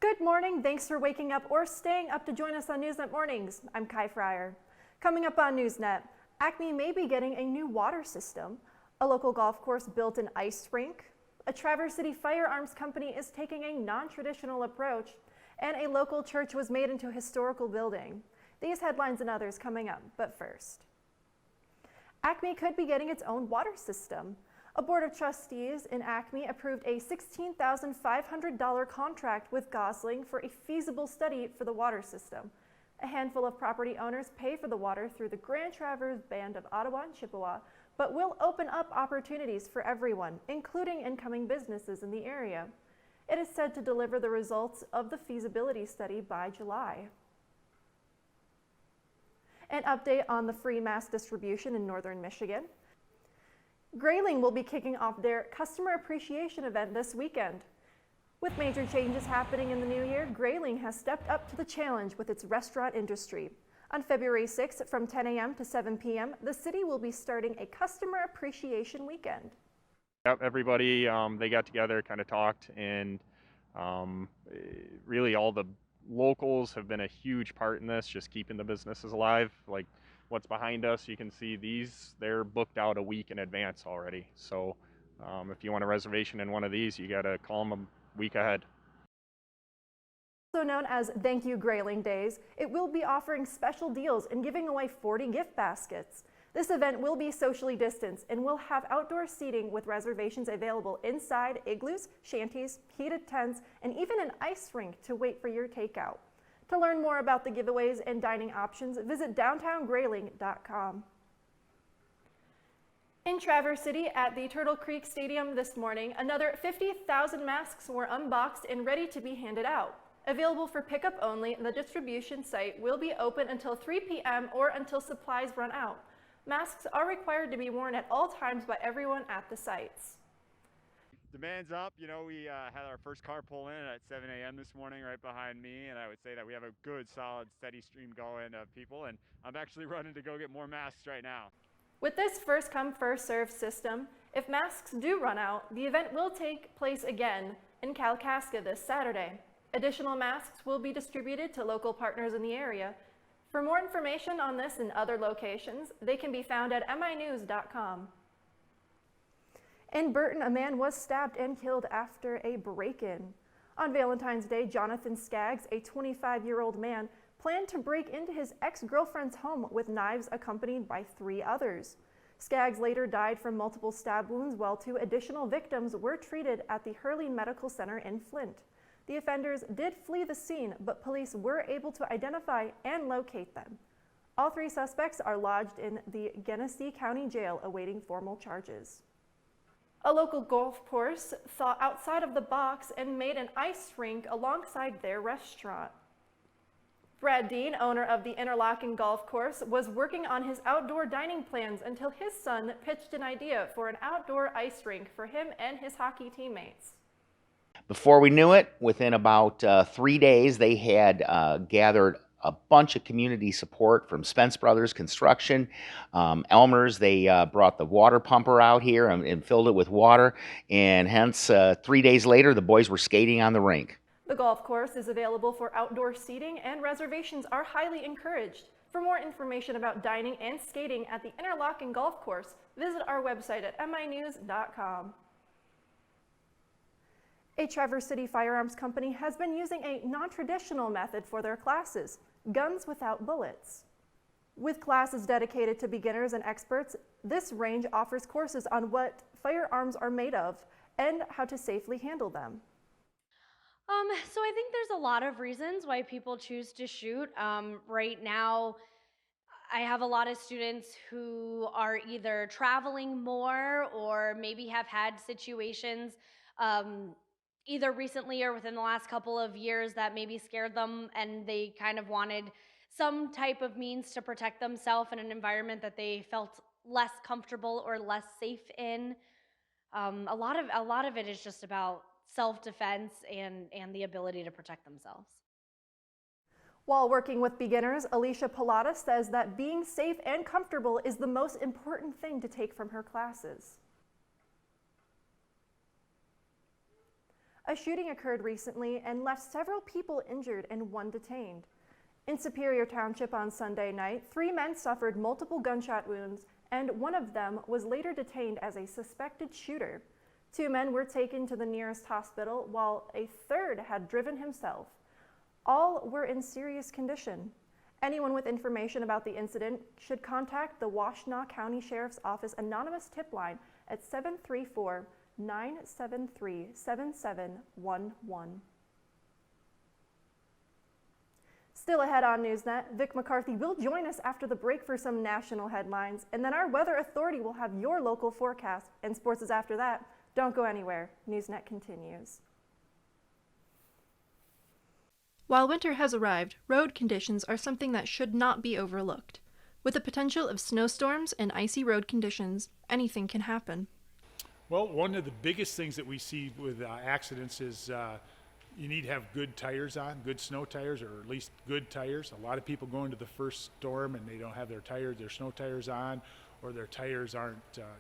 Good morning. Thanks for waking up or staying up to join us on Newsnet Mornings. I'm Friar. Coming up on Newsnet, Acme may be getting a new water system. A local golf course built an ice rink. A Traverse City firearms company is taking a non-traditional approach. And a local church was made into a historical building. These headlines and others coming up, but first. Acme could be getting its own water system. A board of trustees in Acme approved a $16,500 contract with Gosling for a feasible study for the water system. A handful of property owners pay for the water through the Grand Traverse Band of Ottawa and Chippewa, but will open up opportunities for everyone, including incoming businesses in the area. It is said to deliver the results of the feasibility study by July. An update on the free mass distribution in northern Michigan. Grayling will be kicking off their customer appreciation event this weekend. With major changes happening in the new year, Grayling has stepped up to the challenge with its restaurant industry. On February 6th from 10 a.m. to 7 p.m., the city will be starting a customer appreciation weekend. Yep, everybody, they got together, kind of talked, and really all the locals have been a huge part in this, just keeping the businesses alive. Like what's behind us, you can see these, they're booked out a week in advance already. So if you want a reservation in one of these, you got to call them a week ahead. Also known as Thank You Grayling Days, it will be offering special deals and giving away 40 gift baskets. This event will be socially distanced and will have outdoor seating with reservations available inside igloos, shanties, heated tents, and even an ice rink to wait for your takeout. To learn more about the giveaways and dining options, visit downtowngrayling.com. In Traverse City at the Turtle Creek Stadium this morning, another 50,000 masks were unboxed and ready to be handed out. Available for pickup only, the distribution site will be open until 3 p.m. or until supplies run out. Masks are required to be worn at all times by everyone at the sites. Demand's up. You know, we had our first car pull in at 7 a.m. this morning right behind me, and I would say that we have a good, solid, steady stream going of people, and I'm actually running to go get more masks right now. With this first-come, first-served system, if masks do run out, the event will take place again in Kalkaska this Saturday. Additional masks will be distributed to local partners in the area. For more information on this and other locations, they can be found at minews.com. In Burton, a man was stabbed and killed after a break-in. On Valentine's Day, Jonathan Skaggs, a 25-year-old man, planned to break into his ex-girlfriend's home with knives accompanied by 3 others. Skaggs later died from multiple stab wounds while 2 additional victims were treated at the Hurley Medical Center in Flint. The offenders did flee the scene, but police were able to identify and locate them. All 3 suspects are lodged in the Genesee County Jail awaiting formal charges. A local golf course thought outside of the box and made an ice rink alongside their restaurant. Brad Dean, owner of the Interlochen Golf Course, was working on his outdoor dining plans until his son pitched an idea for an outdoor ice rink for him and his hockey teammates. Before we knew it, within about 3 days, they had gathered a bunch of community support from Spence Brothers Construction, Elmer's. They brought the water pumper out here and filled it with water, and hence 3 days later, the boys were skating on the rink. The golf course is available for outdoor seating, and reservations are highly encouraged. For more information about dining and skating at the Interlochen Golf Course, visit our website at minews.com. A Traverse City firearms company has been using a non-traditional method for their classes, guns without bullets. With classes dedicated to beginners and experts, this range offers courses on what firearms are made of and how to safely handle them. So I think there's a lot of reasons why people choose to shoot. Right now, I have a lot of students who are either traveling more or maybe have had situations either recently or within the last couple of years that maybe scared them, and they kind of wanted some type of means to protect themselves in an environment that they felt less comfortable or less safe in. A lot of it is just about self-defense and the ability to protect themselves. While working with beginners, Alicia Pilata says that being safe and comfortable is the most important thing to take from her classes. A shooting occurred recently and left several people injured and one detained. In Superior Township on Sunday night, 3 men suffered multiple gunshot wounds, and one of them was later detained as a suspected shooter. 2 men were taken to the nearest hospital, while a third had driven himself. All were in serious condition. Anyone with information about the incident should contact the Washtenaw County Sheriff's Office anonymous tip line at 734-973-7711. Still ahead on Newsnet, Vic McCarthy will join us after the break for some national headlines, and then our weather authority will have your local forecast, and sports is after that. Don't go anywhere. Newsnet continues. While winter has arrived, road conditions are something that should not be overlooked. With the potential of snowstorms and icy road conditions, anything can happen. Well, one of the biggest things that we see with accidents is you need to have good tires on, good snow tires, or at least good tires. A lot of people go into the first storm and they don't have their snow tires on, or their tires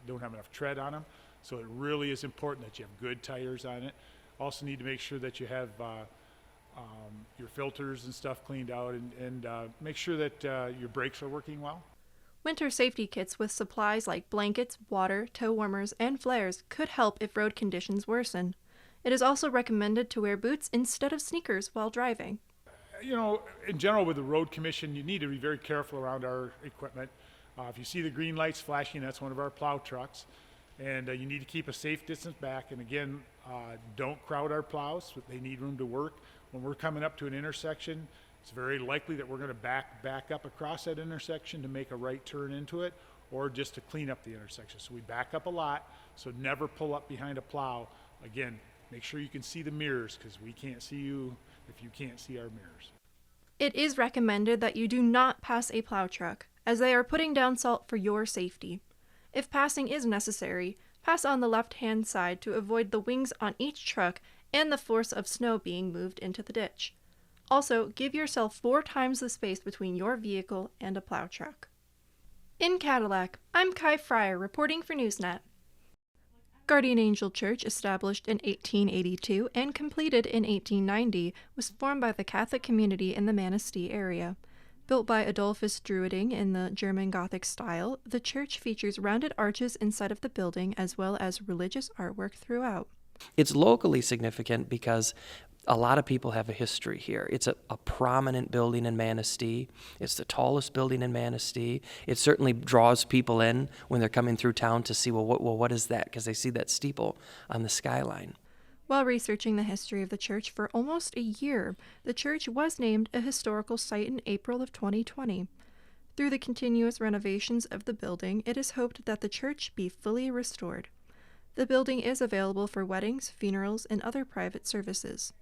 don't have enough tread on them. So it really is important that you have good tires on it. Also need to make sure that you have your filters and stuff cleaned out, and make sure that your brakes are working well. Winter safety kits with supplies like blankets, water, tow warmers, and flares could help if road conditions worsen. It is also recommended to wear boots instead of sneakers while driving. You know, in general with the road commission, you need to be very careful around our equipment. If you see the green lights flashing, that's one of our plow trucks. And you need to keep a safe distance back. And again, don't crowd our plows. They need room to work. When we're coming up to an intersection, it's very likely that we're going to back up across that intersection to make a right turn into it, or just to clean up the intersection. So we back up a lot, so never pull up behind a plow. Again, make sure you can see the mirrors, because we can't see you if you can't see our mirrors. It is recommended that you do not pass a plow truck, as they are putting down salt for your safety. If passing is necessary, pass on the left-hand side to avoid the wings on each truck and the force of snow being moved into the ditch. Also, give yourself 4 times the space between your vehicle and a plow truck. In Cadillac, I'm Kai Friar reporting for Newsnet. Guardian Angel Church, established in 1882 and completed in 1890, was formed by the Catholic community in the Manistee area. Built by Adolphus Druiding in the German Gothic style, the church features rounded arches inside of the building as well as religious artwork throughout. It's locally significant because a lot of people have a history here. It's a prominent building in Manistee. It's the tallest building in Manistee. It certainly draws people in when they're coming through town to see, what is that? Because they see that steeple on the skyline. While researching the history of the church for almost a year, the church was named a historical site in April of 2020. Through the continuous renovations of the building, it is hoped that the church be fully restored. The building is available for weddings, funerals, and other private services.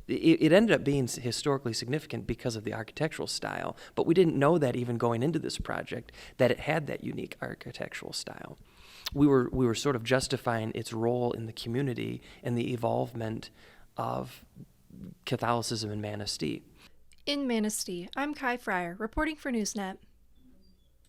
It ended up being historically significant because of the architectural style, but we didn't know that even going into this project, that it had that unique architectural style. We were sort of justifying its role in the community and the evolvement of Catholicism in Manistee. In Manistee, I'm Kai Friar, reporting for Newsnet.